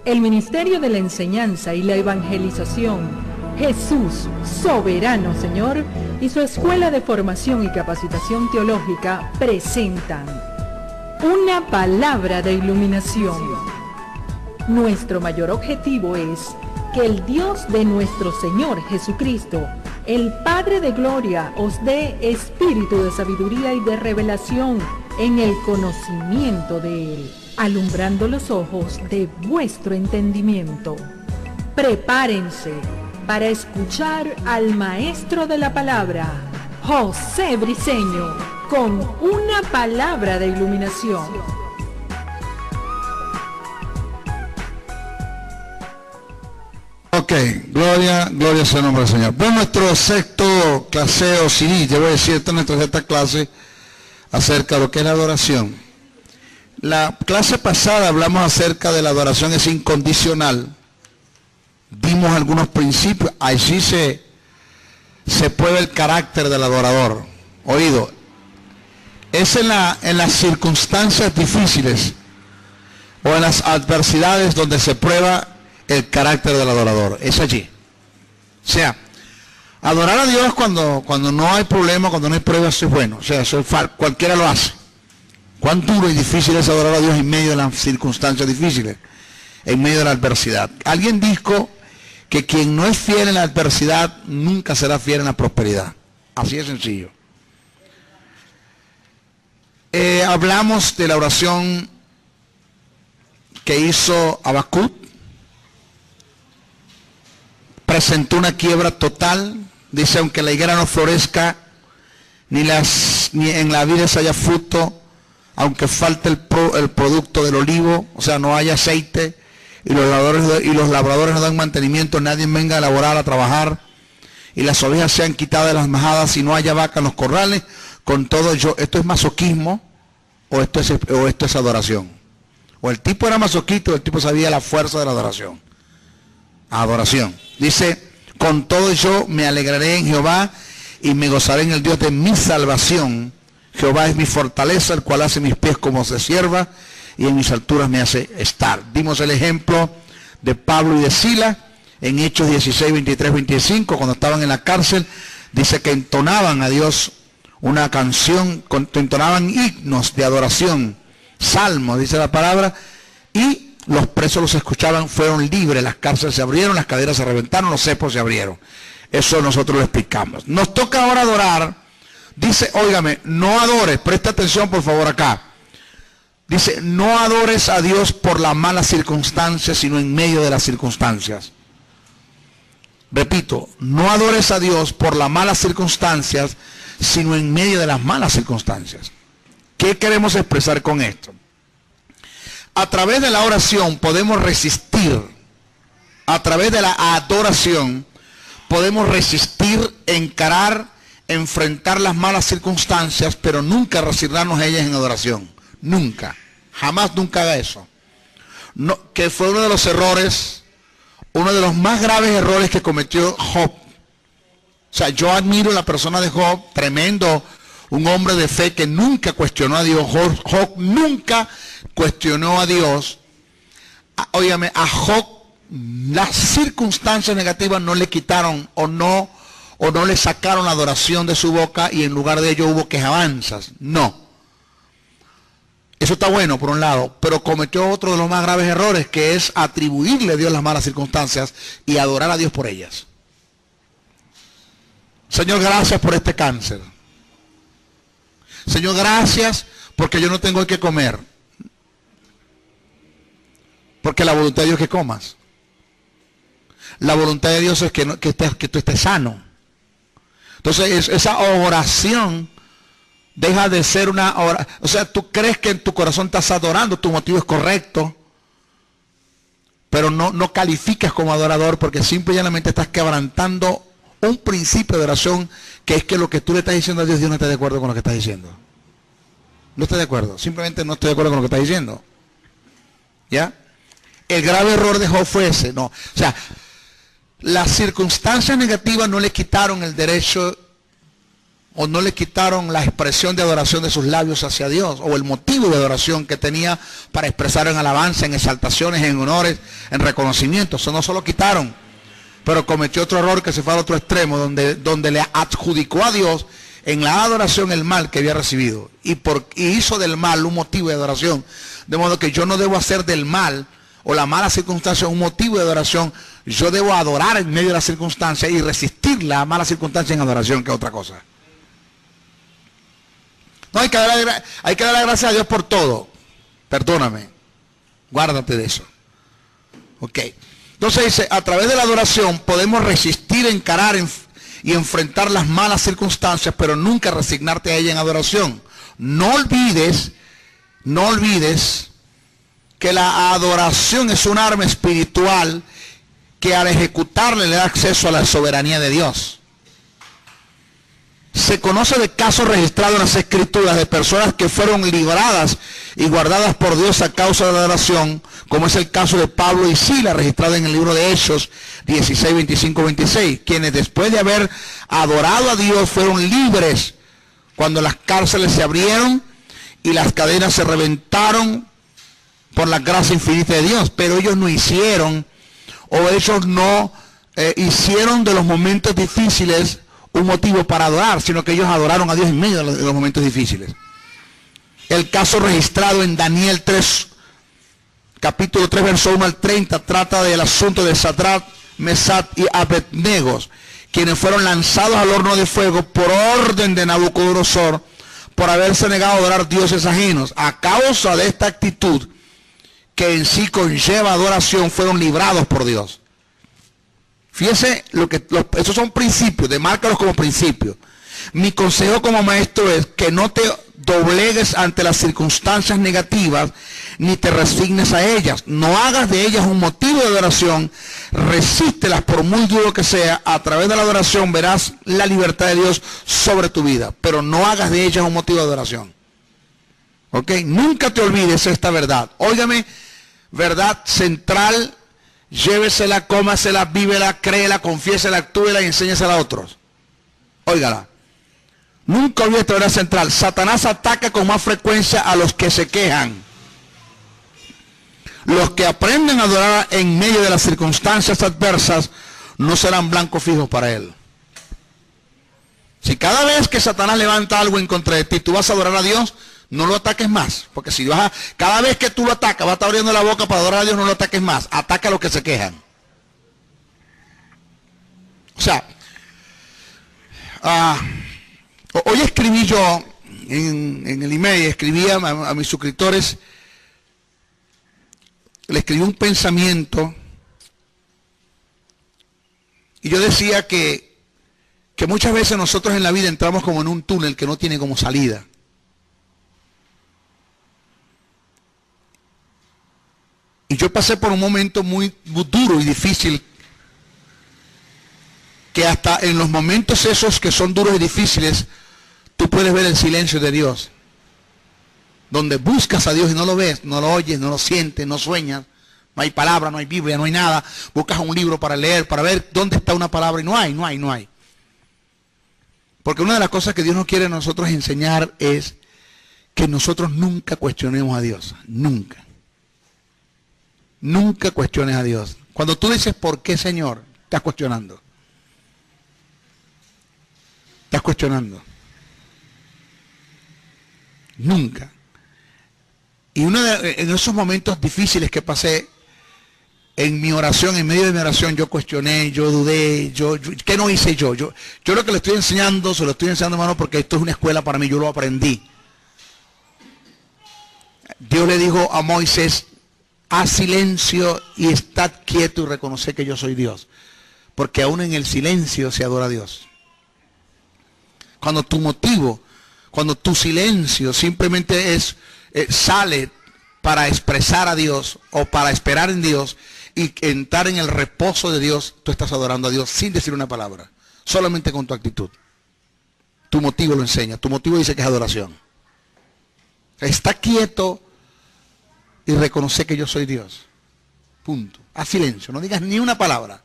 El Ministerio de la Enseñanza y la Evangelización, Jesús, Soberano Señor, y su Escuela de Formación y Capacitación Teológica presentan una palabra de iluminación. Nuestro mayor objetivo es que el Dios de nuestro Señor Jesucristo, el Padre de Gloria, os dé espíritu de sabiduría y de revelación en el conocimiento de Él, alumbrando los ojos de vuestro entendimiento. Prepárense para escuchar al Maestro de la Palabra, José Briceño, con una palabra de iluminación. Ok, gloria sea el nombre del Señor. Pues nuestro sexto claseo, sí, yo voy a decir, esta es nuestra sexta clase acerca de lo que es la adoración. La clase pasada hablamos acerca de la adoración es incondicional. Dimos algunos principios, allí se puede el carácter del adorador. Oído, es en las circunstancias difíciles o en las adversidades donde se prueba el carácter del adorador, es allí. O sea, adorar a Dios cuando no hay problema, cuando no hay pruebas, es bueno. O sea, eso cualquiera lo hace. Cuán duro y difícil es adorar a Dios en medio de las circunstancias difíciles, en medio de la adversidad. Alguien dijo que quien no es fiel en la adversidad nunca será fiel en la prosperidad. Así de sencillo. Hablamos de la oración que hizo Habacuc. Presentó una quiebra total. Dice, aunque la higuera no florezca, ni en la vid haya fruto, aunque falte el producto del olivo, o sea, no haya aceite, y los labradores no dan mantenimiento, nadie venga a elaborar, a trabajar, y las ovejas sean quitadas de las majadas, y no haya vaca en los corrales, con todo ¿esto es masoquismo o esto es adoración? O el tipo era masoquista o el tipo sabía la fuerza de la adoración. Adoración. Dice, con todo yo me alegraré en Jehová y me gozaré en el Dios de mi salvación. Jehová es mi fortaleza, el cual hace mis pies como de sierva y en mis alturas me hace estar. Dimos el ejemplo de Pablo y de Sila en Hechos 16, 23, 25, cuando estaban en la cárcel. Dice que entonaban a Dios una canción, entonaban himnos de adoración, salmos, dice la palabra, y los presos los escuchaban, fueron libres, las cárceles se abrieron, las caderas se reventaron, los cepos se abrieron. Eso nosotros lo explicamos. Nos toca ahora adorar. Dice, óigame, no adores, presta atención por favor acá. Dice, no adores a Dios por las malas circunstancias, sino en medio de las circunstancias. Repito, no adores a Dios por las malas circunstancias, sino en medio de las malas circunstancias. ¿Qué queremos expresar con esto? A través de la oración podemos resistir, a través de la adoración podemos resistir, encarar, enfrentar las malas circunstancias, pero nunca resignarnos a ellas en adoración. Nunca, jamás, nunca haga eso. No, que fue uno de los errores, uno de los más graves errores que cometió Job. O sea, yo admiro a la persona de Job, tremendo, un hombre de fe que nunca cuestionó a Dios. Job nunca cuestionó a Dios. Óigame, a Job las circunstancias negativas no le quitaron o no le sacaron la adoración de su boca y en lugar de ello hubo quejabanzas. No. Eso está bueno por un lado, pero cometió otro de los más graves errores, que es atribuirle a Dios las malas circunstancias y adorar a Dios por ellas. Señor, gracias por este cáncer. Señor, gracias porque yo no tengo que comer. Porque la voluntad de Dios es que comas. La voluntad de Dios es que tú estés sano. Entonces esa oración deja de ser una oración. O sea, tú crees que en tu corazón estás adorando, tu motivo es correcto, pero no calificas como adorador porque simple y llanamente estás quebrantando un principio de oración, que es que lo que tú le estás diciendo a Dios, Dios no está de acuerdo con lo que estás diciendo. No estoy de acuerdo, simplemente no estoy de acuerdo con lo que estás diciendo. ¿Ya? El grave error de Job fue ese, no. O sea, las circunstancias negativas no le quitaron el derecho o no le quitaron la expresión de adoración de sus labios hacia Dios, o el motivo de adoración que tenía para expresar en alabanza, en exaltaciones, en honores, en reconocimiento. Eso no se lo quitaron, pero cometió otro error que se fue al otro extremo, donde le adjudicó a Dios en la adoración el mal que había recibido, y hizo del mal un motivo de adoración, de modo que yo no debo hacer del mal o la mala circunstancia un motivo de adoración. Yo debo adorar en medio de la circunstancia y resistir la mala circunstancia en adoración, que es otra cosa. No, hay que darle gracias a Dios por todo. Perdóname. Guárdate de eso. Ok. Entonces dice, a través de la adoración podemos resistir, encarar y enfrentar las malas circunstancias, pero nunca resignarte a ella en adoración. No olvides que la adoración es un arma espiritual que al ejecutarle le da acceso a la soberanía de Dios. Se conoce de casos registrados en las Escrituras de personas que fueron libradas y guardadas por Dios a causa de la adoración, como es el caso de Pablo y Silas, registrado en el libro de Hechos 16, 25, 26, quienes después de haber adorado a Dios fueron libres cuando las cárceles se abrieron y las cadenas se reventaron por la gracia infinita de Dios. Pero ellos no hicieron de los momentos difíciles un motivo para adorar, sino que ellos adoraron a Dios en medio de los momentos difíciles. El caso registrado en Daniel 3, capítulo 3, verso 1 al 30, trata del asunto de Sadrach, Mesach y Abednego, quienes fueron lanzados al horno de fuego por orden de Nabucodonosor, por haberse negado a adorar dioses ajenos. A causa de esta actitud, que en sí conlleva adoración, fueron librados por Dios. Fíjese, esos son principios, demárcalos como principios. Mi consejo como maestro es que no te doblegues ante las circunstancias negativas, ni te resignes a ellas. No hagas de ellas un motivo de adoración, resístelas por muy duro que sea. A través de la adoración verás la libertad de Dios sobre tu vida, pero no hagas de ellas un motivo de adoración. ¿Ok? Nunca te olvides esta verdad. Óigame, verdad central. Llévesela, cómasela, vívela, créela, confiésela, actúela y enséñesela a otros. Óigala. Nunca olvides esta verdad central. Satanás ataca con más frecuencia a los que se quejan. Los que aprenden a adorar en medio de las circunstancias adversas no serán blancos fijos para él. Si cada vez que Satanás levanta algo en contra de ti, tú vas a adorar a Dios, no lo ataques más, porque si cada vez que tú lo atacas, vas a estar abriendo la boca para adorar a Dios, no lo ataques más, ataca a los que se quejan. O sea, hoy escribí yo, en el email, escribí a mis suscriptores, le escribí un pensamiento, y yo decía que muchas veces nosotros en la vida entramos como en un túnel que no tiene como salida. Y yo pasé por un momento muy duro y difícil, que hasta en los momentos esos que son duros y difíciles, tú puedes ver el silencio de Dios. Donde buscas a Dios y no lo ves, no lo oyes, no lo sientes, no sueñas. No hay palabra, no hay Biblia, no hay nada. Buscas un libro para leer, para ver dónde está una palabra y no hay. Porque una de las cosas que Dios nos quiere a nosotros enseñar es que nosotros nunca cuestionemos a Dios. Nunca. Nunca cuestiones a Dios. Cuando tú dices, ¿por qué, Señor? Estás cuestionando. Estás cuestionando. Nunca. Y en esos momentos difíciles que pasé, en mi oración, en medio de mi oración, yo cuestioné, yo dudé, ¿qué no hice yo? Yo lo que le estoy enseñando, se lo estoy enseñando, hermano, porque esto es una escuela para mí, yo lo aprendí. Dios le dijo a Moisés, haz silencio y estad quieto y reconoce que yo soy Dios. Porque aún en el silencio se adora a Dios. Cuando tu silencio simplemente sale para expresar a Dios o para esperar en Dios y entrar en el reposo de Dios, tú estás adorando a Dios sin decir una palabra, solamente con tu actitud. Tu motivo lo enseña, tu motivo dice que es adoración. Está quieto y reconoce que yo soy Dios. Punto. Haz silencio, no digas ni una palabra.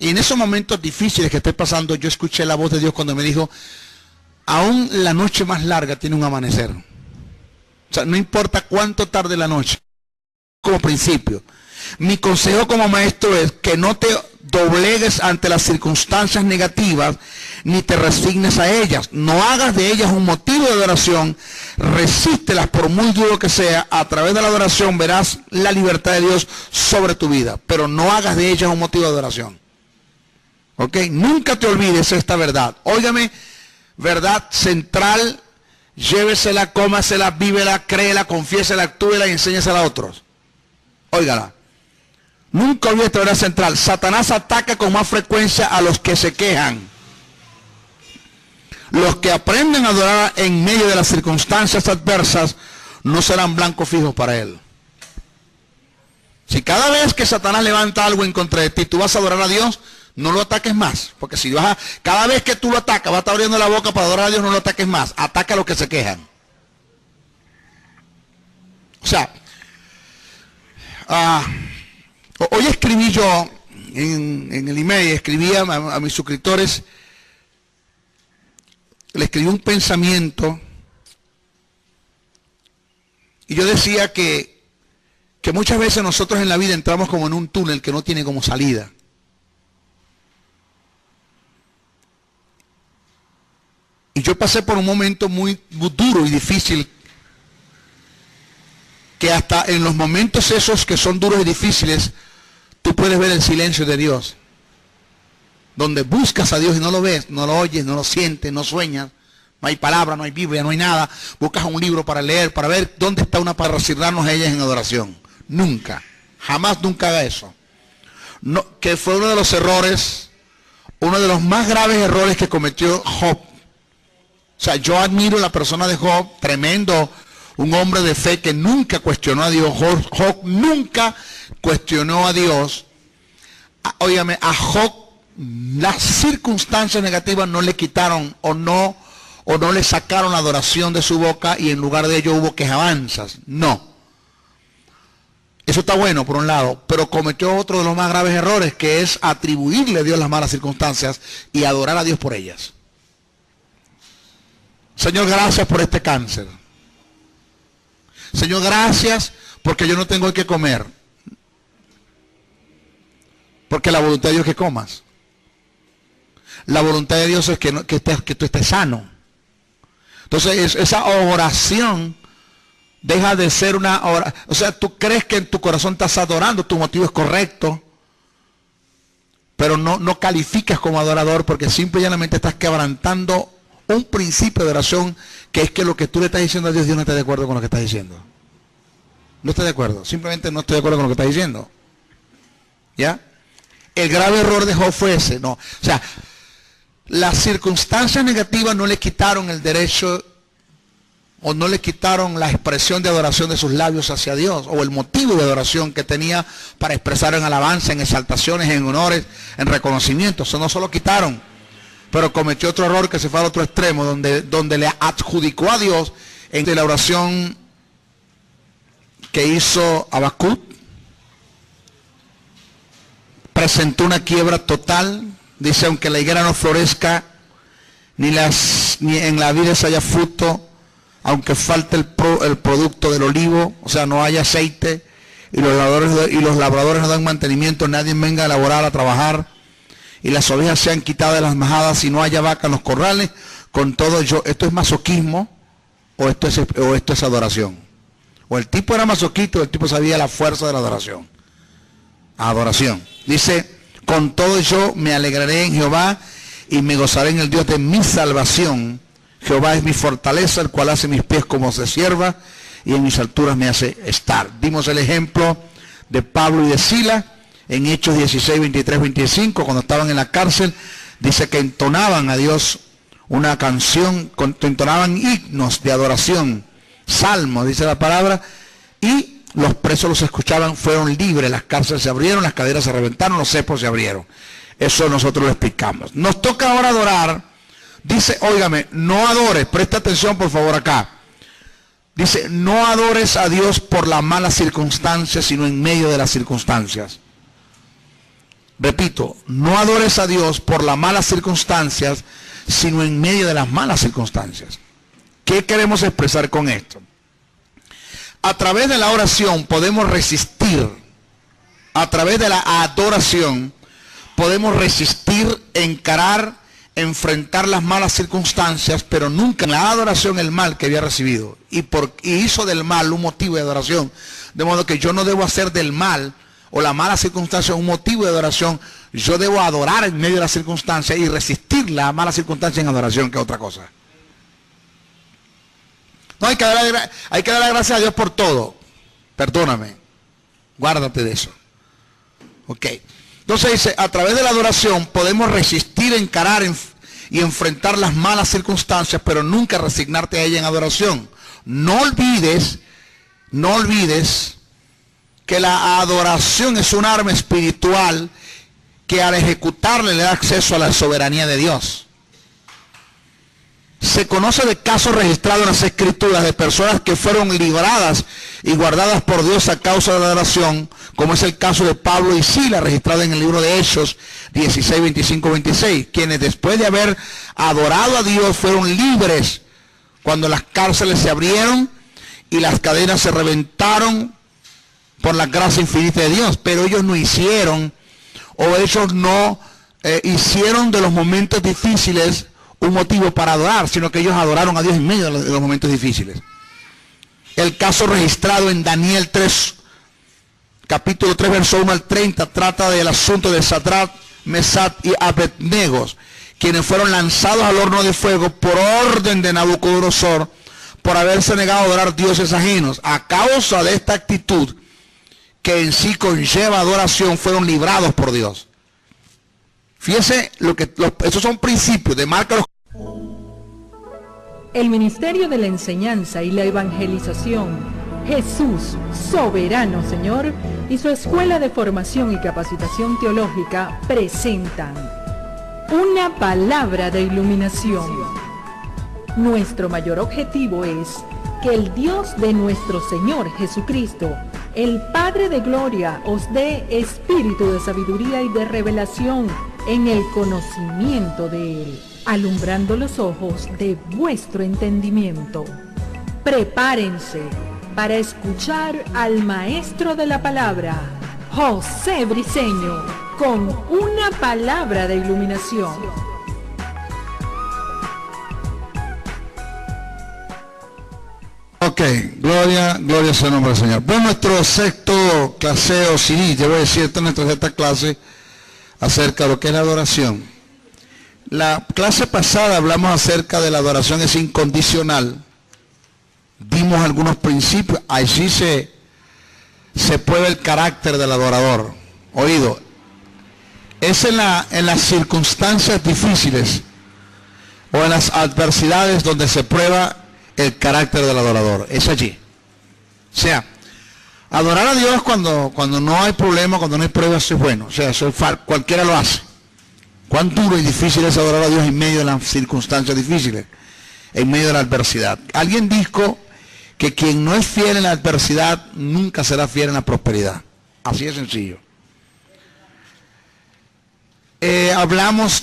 Y en esos momentos difíciles que estoy pasando, yo escuché la voz de Dios cuando me dijo, aún la noche más larga tiene un amanecer. O sea, no importa cuánto tarde la noche. Como principio, mi consejo como maestro es que no te doblegues ante las circunstancias negativas ni te resignes a ellas. No hagas de ellas un motivo de adoración. Resístelas por muy duro que sea. A través de la adoración verás la libertad de Dios sobre tu vida, pero no hagas de ellas un motivo de adoración. ¿Ok? Nunca te olvides esta verdad. Óigame, verdad central. Llévesela, cómasela, vívela, créela, confiésela, actúela y enséñesela a otros. Óigala. Nunca olvides esta verdad central. Satanás ataca con más frecuencia a los que se quejan. Los que aprenden a adorar en medio de las circunstancias adversas no serán blancos fijos para él. Si cada vez que Satanás levanta algo en contra de ti, tú vas a adorar a Dios, no lo ataques más. Porque si cada vez que tú lo atacas, vas a estar abriendo la boca para adorar a Dios, no lo ataques más. Ataca a los que se quejan. O sea, hoy escribí yo en el email, escribí a mis suscriptores, le escribí un pensamiento y yo decía que muchas veces nosotros en la vida entramos como en un túnel que no tiene como salida. Y yo pasé por un momento muy duro y difícil, que hasta en los momentos esos que son duros y difíciles, tú puedes ver el silencio de Dios. Donde buscas a Dios y no lo ves, no lo oyes, no lo sientes, no sueñas. No hay palabra, no hay Biblia, no hay nada. Buscas un libro para leer, para ver dónde está una para resignarnos a ellas en adoración. Nunca, jamás, nunca haga eso. No, que fue uno de los errores, uno de los más graves errores que cometió Job. O sea, yo admiro la persona de Job, tremendo, un hombre de fe que nunca cuestionó a Dios. Job nunca cuestionó a Dios. Óigame, a Job las circunstancias negativas no le quitaron o no le sacaron la adoración de su boca y en lugar de ello hubo quejabanzas. No. Eso está bueno por un lado, pero cometió otro de los más graves errores, que es atribuirle a Dios las malas circunstancias y adorar a Dios por ellas. Señor, gracias por este cáncer. Señor, gracias porque yo no tengo que comer. Porque la voluntad de Dios es que comas. La voluntad de Dios es que tú estés sano. Entonces esa oración deja de ser una oración. O sea, tú crees que en tu corazón estás adorando, tu motivo es correcto, pero no calificas como adorador porque simple y llanamente estás quebrantando un principio de oración, que es que lo que tú le estás diciendo a Dios, Dios no está de acuerdo con lo que estás diciendo. No estoy de acuerdo, simplemente no estoy de acuerdo con lo que estás diciendo. ¿Ya? El grave error de Job fue ese, no. O sea, las circunstancias negativas no le quitaron el derecho o no le quitaron la expresión de adoración de sus labios hacia Dios, o el motivo de adoración que tenía para expresar en alabanza, en exaltaciones, en honores, en reconocimiento. Eso no se lo quitaron, pero cometió otro error que se fue al otro extremo, donde le adjudicó a Dios en la oración que hizo Habacuc. Presentó una quiebra total. Dice, aunque la higuera no florezca, ni en la vid haya fruto, aunque falte el producto del olivo, o sea, no haya aceite, y los labradores no dan mantenimiento, nadie venga a elaborar, a trabajar, y las ovejas sean quitadas de las majadas, y no haya vaca en los corrales, con todo ¿esto es masoquismo o esto es adoración? O el tipo era masoquista o el tipo sabía la fuerza de la adoración. Adoración. Dice, con todo yo me alegraré en Jehová y me gozaré en el Dios de mi salvación. Jehová es mi fortaleza, el cual hace mis pies como de sierva y en mis alturas me hace estar. Dimos el ejemplo de Pablo y de Sila en Hechos 16, 23, 25, cuando estaban en la cárcel. Dice que entonaban a Dios una canción, entonaban himnos de adoración, salmos, dice la palabra, y los presos los escuchaban, fueron libres, las cárceles se abrieron, las caderas se reventaron, los cepos se abrieron. Eso nosotros lo explicamos. Nos toca ahora adorar. Dice, óigame, no adores, presta atención por favor acá. Dice, no adores a Dios por las malas circunstancias, sino en medio de las circunstancias. Repito, no adores a Dios por las malas circunstancias, sino en medio de las malas circunstancias. ¿Qué queremos expresar con esto? A través de la oración podemos resistir, a través de la adoración podemos resistir, encarar, enfrentar las malas circunstancias, pero nunca en la adoración el mal que había recibido. Y hizo del mal un motivo de adoración. De modo que yo no debo hacer del mal o la mala circunstancia un motivo de adoración. Yo debo adorar en medio de la circunstancia y resistir la mala circunstancia en adoración, que es otra cosa. No, hay que darle gracias a Dios por todo. Perdóname. Guárdate de eso. Ok. Entonces dice, a través de la adoración podemos resistir, encarar y enfrentar las malas circunstancias, pero nunca resignarte a ella en adoración. No olvides que la adoración es un arma espiritual que al ejecutarle le da acceso a la soberanía de Dios. Se conoce de casos registrados en las Escrituras de personas que fueron libradas y guardadas por Dios a causa de la adoración, como es el caso de Pablo y Silas, registrado en el libro de Hechos 16, 25, 26, quienes después de haber adorado a Dios fueron libres cuando las cárceles se abrieron y las cadenas se reventaron por la gracia infinita de Dios. Pero ellos no hicieron de los momentos difíciles un motivo para adorar, sino que ellos adoraron a Dios en medio de los momentos difíciles. El caso registrado en Daniel 3, capítulo 3, verso 1 al 30, trata del asunto de Sadrach, Mesach y Abednego, quienes fueron lanzados al horno de fuego por orden de Nabucodonosor, por haberse negado a adorar dioses ajenos. A causa de esta actitud, que en sí conlleva adoración, fueron librados por Dios. Fíjese, estos son principios de marca. El Ministerio de la Enseñanza y la Evangelización, Jesús, Soberano Señor, y su Escuela de Formación y Capacitación Teológica presentan una palabra de iluminación. Nuestro mayor objetivo es que el Dios de nuestro Señor Jesucristo, el Padre de Gloria, os dé espíritu de sabiduría y de revelación en el conocimiento de Él, alumbrando los ojos de vuestro entendimiento. Prepárense para escuchar al Maestro de la Palabra, José Briceño, con una palabra de iluminación. Ok, gloria sea el nombre del Señor. Bueno, nuestro sexto claseo, sí, yo voy a decir, esta es nuestra sexta clase acerca de lo que es la adoración. La clase pasada hablamos acerca de la adoración es incondicional. Dimos algunos principios, allí se puede ver el carácter del adorador. Oído, es en las circunstancias difíciles o en las adversidades donde se prueba el carácter del adorador. Es allí. O sea, adorar a Dios cuando no hay problema, cuando no hay pruebas, es bueno. O sea, eso cualquiera lo hace. Cuán duro y difícil es adorar a Dios en medio de las circunstancias difíciles, en medio de la adversidad. Alguien dijo que quien no es fiel en la adversidad nunca será fiel en la prosperidad. Así de sencillo. Hablamos